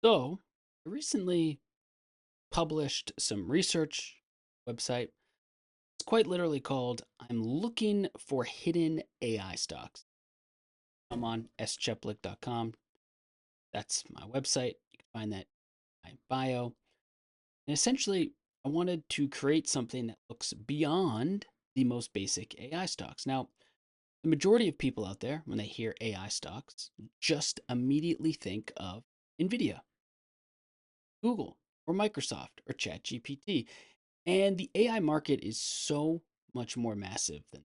So, I recently published some research website. It's quite literally called I'm Looking for Hidden AI Stocks. I'm on scheplik.com. That's my website. You can find that in my bio. And essentially, I wanted to create something that looks beyond the most basic AI stocks. Now, the majority of people out there, when they hear AI stocks, just immediately think of NVIDIA, Google, or Microsoft, or ChatGPT. And the AI market is so much more massive than,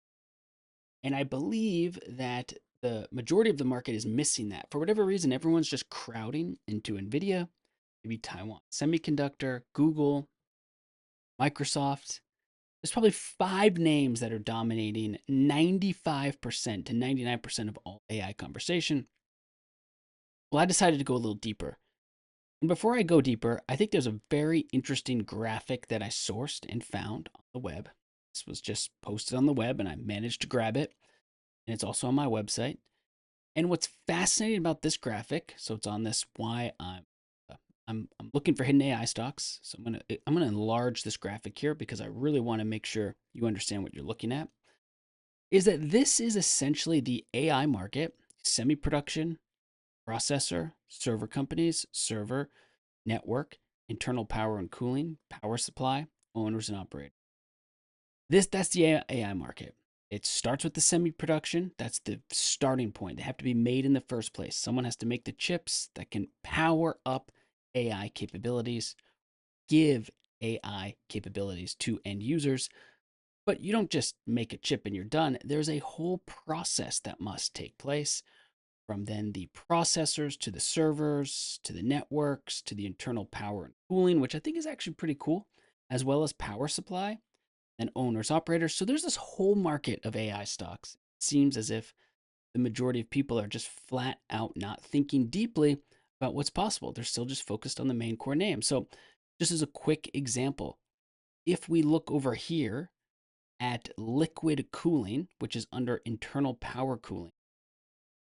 and I believe that the majority of the market is missing that. For whatever reason, everyone's just crowding into NVIDIA, maybe Taiwan Semiconductor, Google, Microsoft. There's probably five names that are dominating 95% to 99% of all AI conversation. Well, I decided to go a little deeper. And before I go deeper, I think there's a very interesting graphic that I sourced and found on the web. This was just posted on the web and I managed to grab it. And it's also on my website. And what's fascinating about this graphic, so it's on this why uh, I'm looking for hidden AI stocks. So I'm gonna enlarge this graphic here because I really want to make sure you understand what you're looking at. Is that this is essentially the AI market, semi-production, processor, server companies, server, network, internal power and cooling, power supply, owners and operators. That's the AI market. It starts with the semi-production. That's the starting point. They have to be made in the first place. Someone has to make the chips that can power up AI capabilities, give AI capabilities to end users. But you don't just make a chip and you're done. There's a whole process that must take place, from then the processors to the servers to the networks to the internal power and cooling, which I think is actually pretty cool, as well as power supply and owners, operators. So there's this whole market of AI stocks. It seems as if the majority of people are just flat out not thinking deeply about what's possible. They're still just focused on the main core name. So, just as a quick example, if we look over here at liquid cooling, which is under internal power cooling,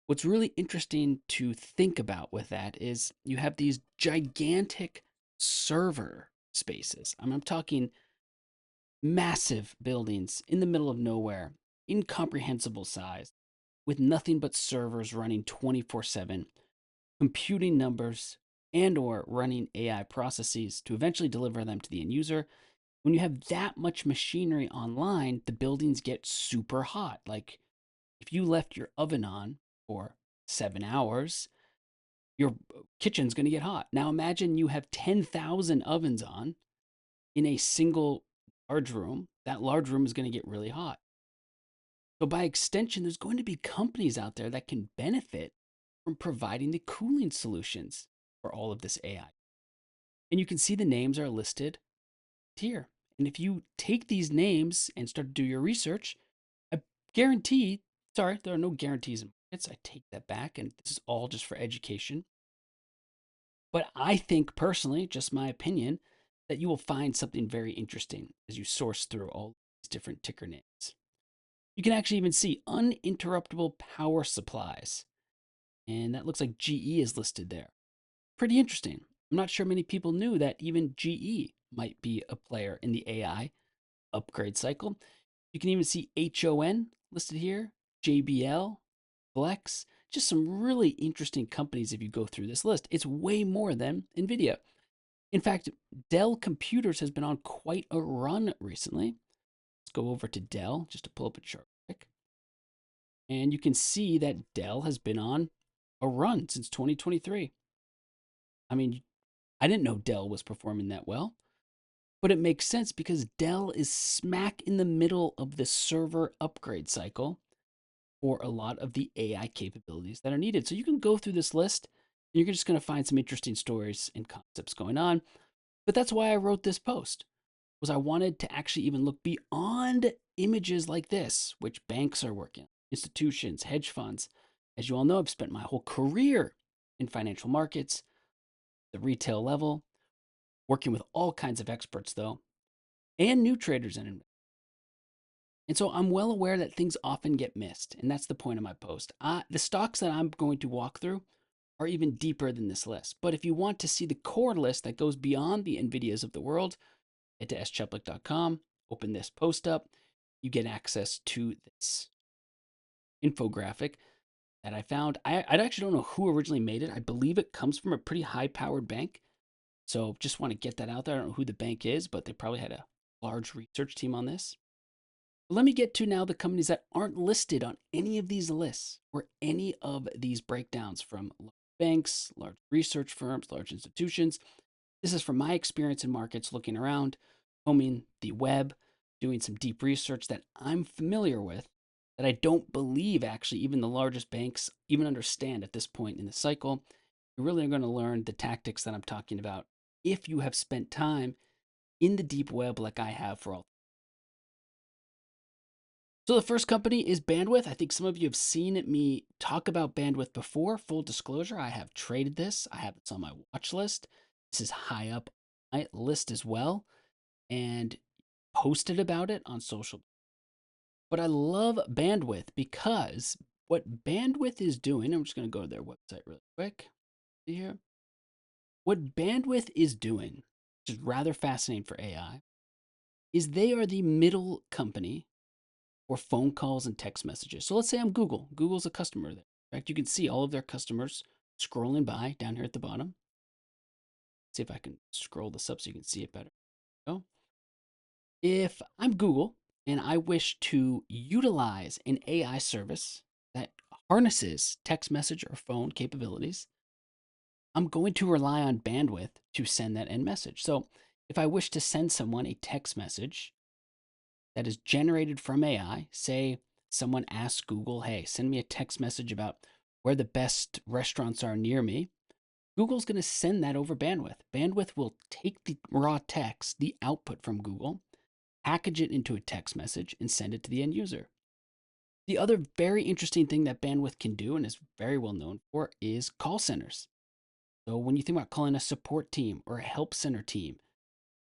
what's really interesting to think about with that is you have these gigantic server spaces. I'm talking massive buildings in the middle of nowhere, incomprehensible size, with nothing but servers running 24/7, computing numbers and or running AI processes to eventually deliver them to the end user. When you have that much machinery online, the buildings get super hot. Like if you left your oven on for 7 hours, your kitchen's going to get hot. Now imagine you have 10,000 ovens on in a single large room. That large room is going to get really hot. So by extension, there's going to be companies out there that can benefit from providing the cooling solutions for all of this AI. And you can see the names are listed here. And if you take these names and start to do your research, I guarantee, sorry, there are no guarantees in markets. I take that back, and this is all just for education. But I think personally, just my opinion, that you will find something very interesting as you source through all these different ticker names. You can actually even see uninterruptible power supplies. And that looks like GE is listed there. Pretty interesting. I'm not sure many people knew that even GE might be a player in the AI upgrade cycle. You can even see HON listed here, JBL, Flex, just some really interesting companies if you go through this list. It's way more than NVIDIA. In fact, Dell Computers has been on quite a run recently. Let's go over to Dell just to pull up a chart quick. And you can see that Dell has been on a run since 2023. I mean, I didn't know Dell was performing that well, but it makes sense because Dell is smack in the middle of the server upgrade cycle for a lot of the AI capabilities that are needed. So you can go through this list and you're just going to find some interesting stories and concepts going on. But that's why I wrote this post, was I wanted to actually even look beyond images like this, which banks are working, institutions, hedge funds. As you all know, I've spent my whole career in financial markets, the retail level, working with all kinds of experts though, and new traders and so I'm well aware that things often get missed, and that's the point of my post. The stocks that I'm going to walk through are even deeper than this list. But if you want to see the core list that goes beyond the NVIDIAs of the world, head to scheplik.com, open this post up, you get access to this infographic that I found. I actually don't know who originally made it. I believe it comes from a pretty high-powered bank. So just want to get that out there. I don't know who the bank is, but they probably had a large research team on this. Let me get to now the companies that aren't listed on any of these lists or any of these breakdowns from large banks, large research firms, large institutions. This is from my experience in markets, looking around, combing the web, doing some deep research that I'm familiar with, that I don't believe actually even the largest banks even understand at this point in the cycle. You're really going to learn the tactics that I'm talking about if you have spent time in the deep web like I have for all. So the first company is Bandwidth. I think some of you have seen me talk about Bandwidth before. Full disclosure, I have traded this. I have this on my watch list. This is high up on my list as well, and posted about it on social. But I love Bandwidth because what Bandwidth is doing, I'm just going to go to their website really quick. See here. What Bandwidth is doing, which is rather fascinating for AI, is they are the middle company or phone calls and text messages. So let's say I'm Google. Google's a customer there. In fact, you can see all of their customers scrolling by down here at the bottom. See if I can scroll this up so you can see it better. So if I'm Google and I wish to utilize an AI service that harnesses text message or phone capabilities, I'm going to rely on Bandwidth to send that end message. So if I wish to send someone a text message that is generated from AI, say someone asks Google, hey, send me a text message about where the best restaurants are near me, Google's going to send that over Bandwidth. Bandwidth will take the raw text, the output from Google, package it into a text message, and send it to the end user. The other very interesting thing that Bandwidth can do and is very well known for is call centers. So when you think about calling a support team or a help center team,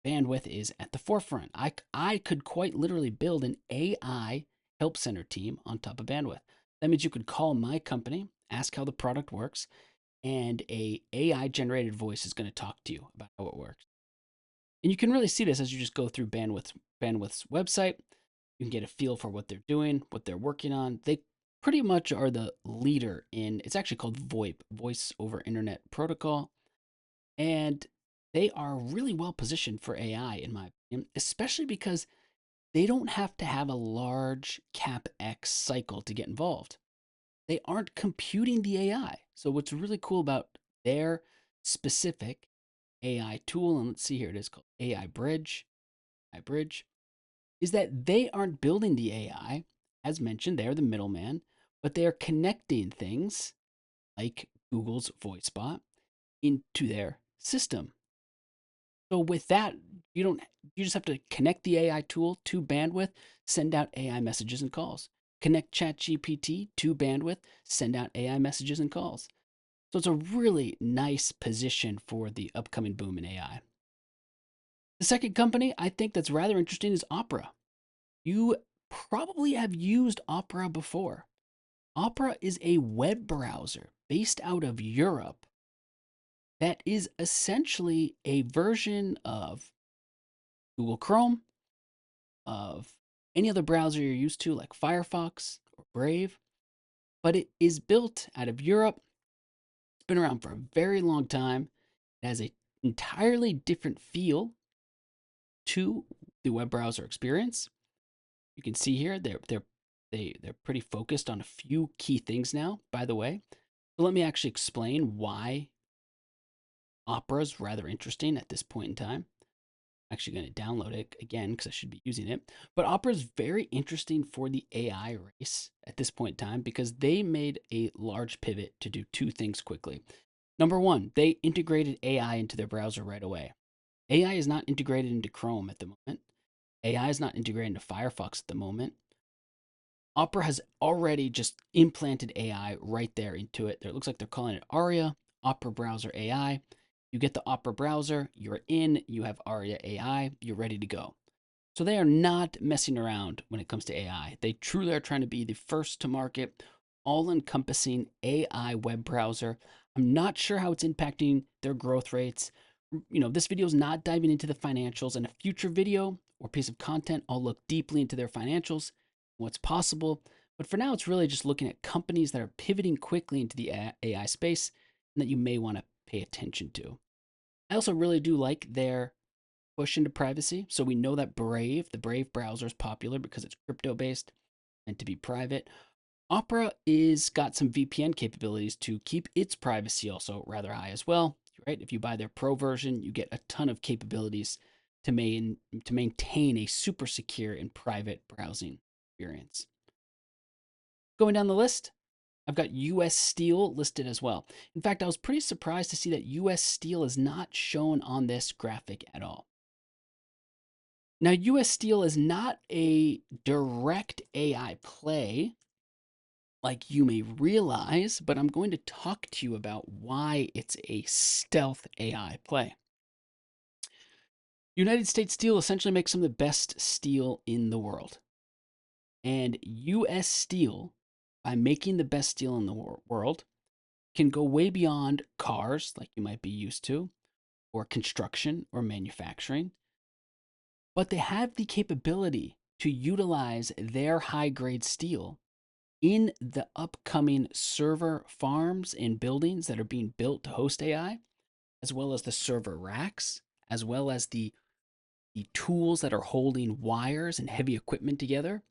Bandwidth is at the forefront. I could quite literally build an AI help center team on top of Bandwidth. That means you could call my company, ask how the product works, and a AI generated voice is going to talk to you about how it works. And you can really see this as you just go through Bandwidth's website. You can get a feel for what they're doing, what they're working on. They pretty much are the leader in, it's actually called VoIP, Voice over Internet Protocol. And they are really well positioned for AI, in my opinion, especially because they don't have to have a large CapEx cycle to get involved. They aren't computing the AI. So what's really cool about their specific AI tool, and let's see here, it is called AI Bridge, is that they aren't building the AI. As mentioned, they're the middleman, but they are connecting things like Google's voice bot into their system. So with that, you just have to connect the AI tool to Bandwidth, send out AI messages and calls. Connect ChatGPT to Bandwidth, send out AI messages and calls. So it's a really nice position for the upcoming boom in AI. The second company I think that's rather interesting is Opera. You probably have used Opera before. Opera is a web browser based out of Europe that is essentially a version of Google Chrome, of any other browser you're used to, like Firefox or Brave, but it is built out of Europe. It's been around for a very long time. It has an entirely different feel to the web browser experience. You can see here they're pretty focused on a few key things now, by the way. So let me actually explain why Opera is rather interesting at this point in time. I'm actually going to download it again because I should be using it. But Opera is very interesting for the AI race at this point in time because they made a large pivot to do two things quickly. Number one, they integrated AI into their browser right away. AI is not integrated into Chrome at the moment. AI is not integrated into Firefox at the moment. Opera has already just implanted AI right there into it. It looks like they're calling it Aria, Opera Browser AI. You get the Opera browser, you're in, you have Aria AI, you're ready to go. So they are not messing around when it comes to AI. They truly are trying to be the first to market, all encompassing AI web browser. I'm not sure how it's impacting their growth rates. This video is not diving into the financials. In a future video or piece of content, I'll look deeply into their financials, what's possible. But for now, it's really just looking at companies that are pivoting quickly into the AI space and that you may want to pay attention to. I also really do like their push into privacy. So we know that the Brave browser is popular because it's crypto based and to be private. Opera is got some VPN capabilities to keep its privacy also rather high as well. Right? If you buy their pro version, you get a ton of capabilities to maintain a super secure and private browsing experience. Going down the list, I've got US Steel listed as well. In fact, I was pretty surprised to see that US Steel is not shown on this graphic at all. Now, US Steel is not a direct AI play like you may realize, but I'm going to talk to you about why it's a stealth AI play. United States Steel essentially makes some of the best steel in the world. And US Steel, by making the best steel in the world, can go way beyond cars like you might be used to, or construction or manufacturing. But they have the capability to utilize their high grade steel in the upcoming server farms and buildings that are being built to host AI, as well as the server racks, as well as the tools that are holding wires and heavy equipment together.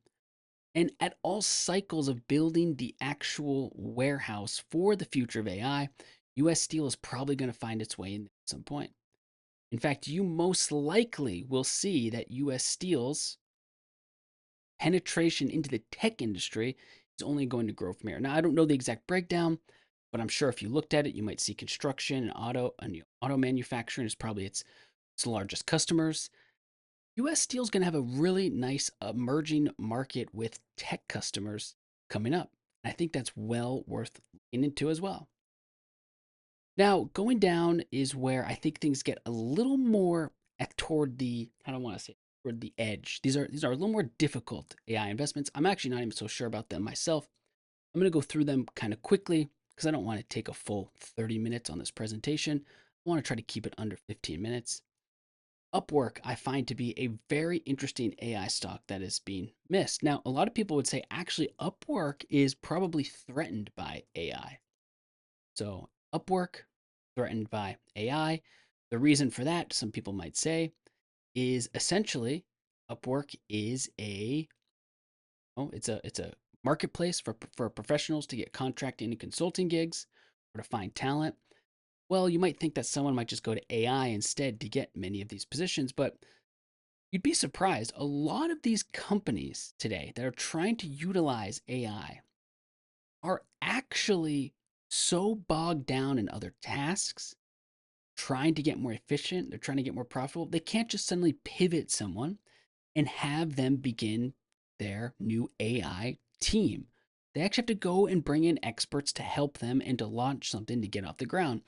And at all cycles of building the actual warehouse for the future of AI, US Steel is probably going to find its way in at some point. In fact, you most likely will see that US Steel's penetration into the tech industry is only going to grow from here. Now, I don't know the exact breakdown, but I'm sure if you looked at it, you might see construction and auto manufacturing is probably its largest customers. US Steel is going to have a really nice emerging market with tech customers coming up. I think that's well worth looking into as well. Now, going down is where I think things get a little more toward the, I don't want to say toward the edge. These are a little more difficult AI investments. I'm actually not even so sure about them myself. I'm going to go through them kind of quickly because I don't want to take a full 30 minutes on this presentation. I want to try to keep it under 15 minutes. Upwork, I find to be a very interesting AI stock that is being missed. Now, a lot of people would say actually Upwork is probably threatened by AI. So, Upwork, threatened by AI. The reason for that, some people might say, is essentially Upwork is it's a marketplace for professionals to get contracting and consulting gigs or to find talent. Well, you might think that someone might just go to AI instead to get many of these positions, but you'd be surprised. A lot of these companies today that are trying to utilize AI are actually so bogged down in other tasks, trying to get more efficient, they're trying to get more profitable. They can't just suddenly pivot someone and have them begin their new AI team. They actually have to go and bring in experts to help them and to launch something to get off the ground.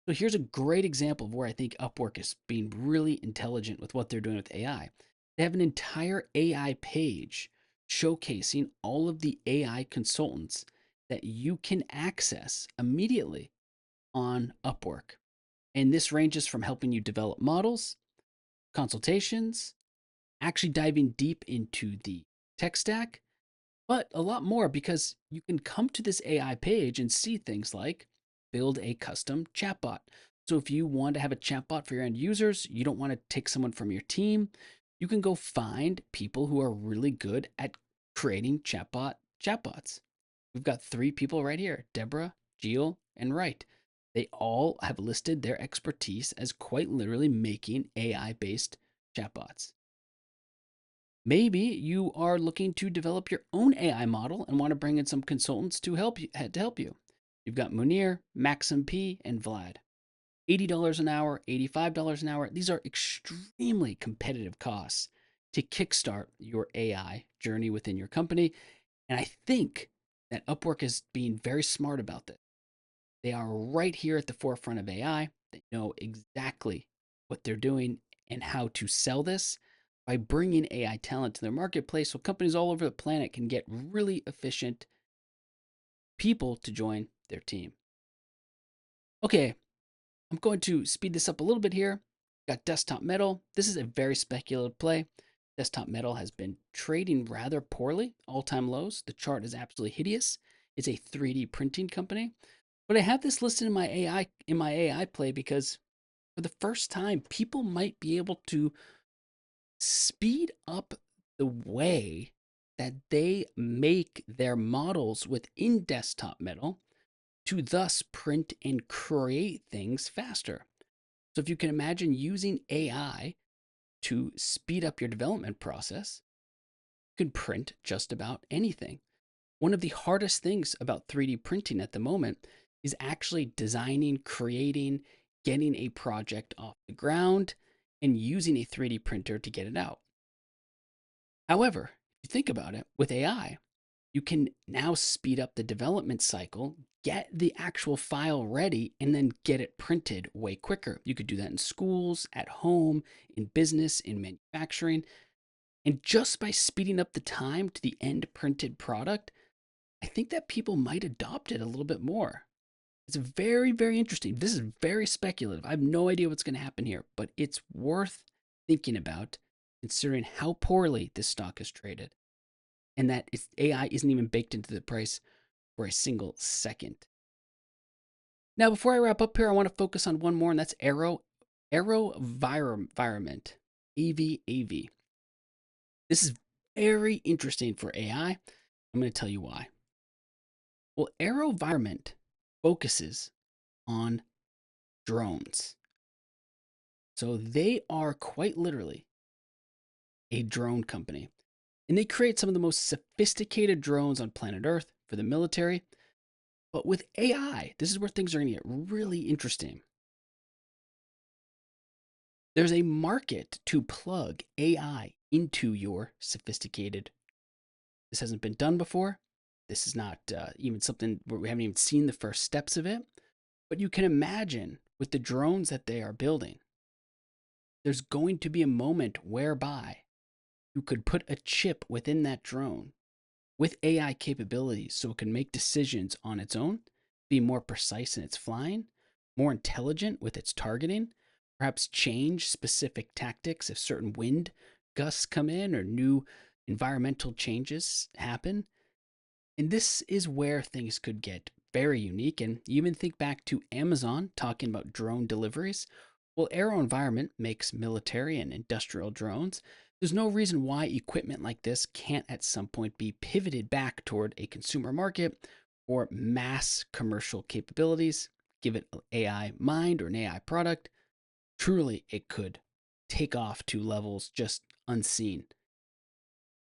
So here's a great example of where I think Upwork is being really intelligent with what they're doing with AI. They have an entire AI page showcasing all of the AI consultants that you can access immediately on Upwork. And this ranges from helping you develop models, consultations, actually diving deep into the tech stack, but a lot more because you can come to this AI page and see things like build a custom chatbot. So if you want to have a chatbot for your end users, you don't want to take someone from your team, you can go find people who are really good at creating chatbots. We've got 3 people right here, Deborah, Jill, and Wright. They all have listed their expertise as quite literally making AI-based chatbots. Maybe you are looking to develop your own AI model and want to bring in some consultants to help you. You've got Munir, Maxim P, and Vlad. $80 an hour, $85 an hour. These are extremely competitive costs to kickstart your AI journey within your company. And I think that Upwork is being very smart about this. They are right here at the forefront of AI. They know exactly what they're doing and how to sell this by bringing AI talent to their marketplace so companies all over the planet can get really efficient people to join their team. Okay, I'm going to speed this up a little bit here. Got Desktop Metal. This is a very speculative play. Desktop Metal has been trading rather poorly, all-time lows. The chart is absolutely hideous. It's a 3D printing company. But I have this listed in my AI play because for the first time, people might be able to speed up the way that they make their models within Desktop Metal to thus print and create things faster. So if you can imagine using AI to speed up your development process, you can print just about anything. One of the hardest things about 3D printing at the moment is actually designing, creating, getting a project off the ground, and using a 3D printer to get it out. However, if you think about it, with AI, you can now speed up the development cycle, get the actual file ready, and then get it printed way quicker. You could do that in schools, at home, in business, in manufacturing. And just by speeding up the time to the end printed product, I think that people might adopt it a little bit more. It's very, very interesting. This is very speculative. I have no idea what's going to happen here, but it's worth thinking about considering how poorly this stock is traded and that AI isn't even baked into the price for a single second. Now, before I wrap up here, I want to focus on one more, and that's AeroVironment, AV. This is very interesting for AI. I'm going to tell you why. Well, AeroVironment focuses on drones. So they are quite literally a drone company. And they create some of the most sophisticated drones on planet Earth for the military. But with AI, this is where things are going to get really interesting. There's a market to plug AI into your sophisticated. This hasn't been done before. This is not even something where we haven't even seen the first steps of it. But you can imagine with the drones that they are building, there's going to be a moment whereby you could put a chip within that drone with AI capabilities so it can make decisions on its own, be more precise in its flying, more intelligent with its targeting, perhaps change specific tactics if certain wind gusts come in or new environmental changes happen. And this is where things could get very unique. And you even think back to Amazon talking about drone deliveries. Well, AeroVironment makes military and industrial drones. There's no reason why equipment like this can't at some point be pivoted back toward a consumer market or mass commercial capabilities. Give it an AI mind or an AI product. Truly, it could take off to levels just unseen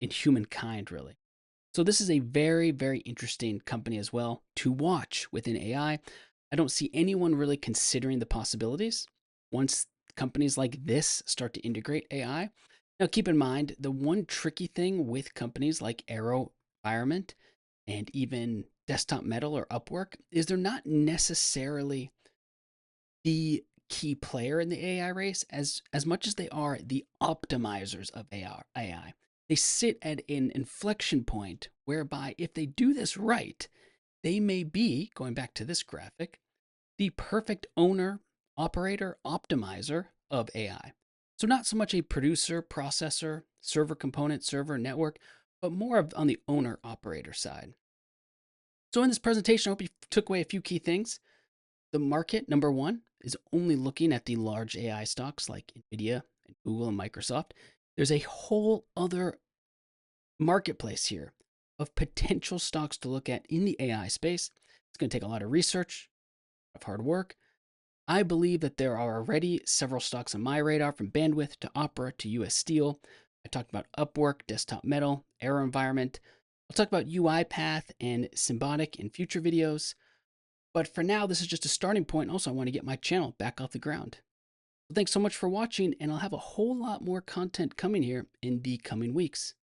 in humankind, really. So this is a very, very interesting company as well to watch within AI. I don't see anyone really considering the possibilities once companies like this start to integrate AI. Now, keep in mind, the one tricky thing with companies like Aero Environment and even Desktop Metal or Upwork is they're not necessarily the key player in the AI race as much as they are the optimizers of AI. They sit at an inflection point whereby if they do this right, they may be, going back to this graphic, the perfect owner, operator, optimizer of AI. So not so much a producer, processor, server component, server network, but more of on the owner operator side. So in this presentation, I hope you took away a few key things. The market, number one, is only looking at the large AI stocks like NVIDIA and Google and Microsoft. There's a whole other marketplace here of potential stocks to look at in the AI space. It's going to take a lot of research, a lot of hard work. I believe that there are already several stocks on my radar, from Bandwidth to Opera to US Steel. I talked about Upwork, Desktop Metal, AeroVironment. I'll talk about UiPath and Symbotic in future videos. But for now, this is just a starting point. Also, I want to get my channel back off the ground. So thanks so much for watching, and I'll have a whole lot more content coming here in the coming weeks.